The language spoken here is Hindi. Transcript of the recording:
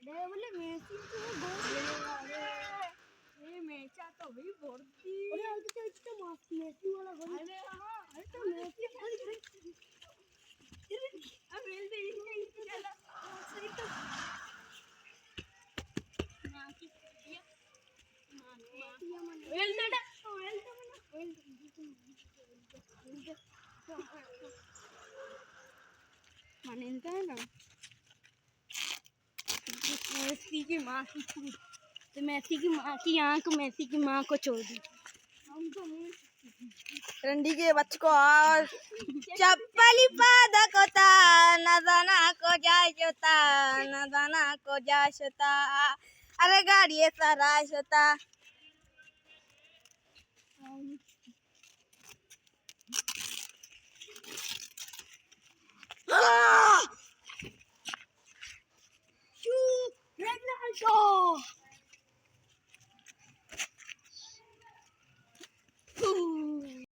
अरे बोले मेसी तो गोल ये मेचा तो भी भरती अरे तो मेसी वाला गोल अरे हां अरे तो मेसी अब रेल दे इसके चला सही तो माकी दिया वेल दे माने है ना मेसी की माँ की तो मेसी की माँ की आँख मेसी की माँ को छोड़ दी रंडी के बच्चे को और चप्पली पादा कोता नदाना को जाशोता नदाना को जाशोता अरे गाड़ी सारा शोता Ronaldo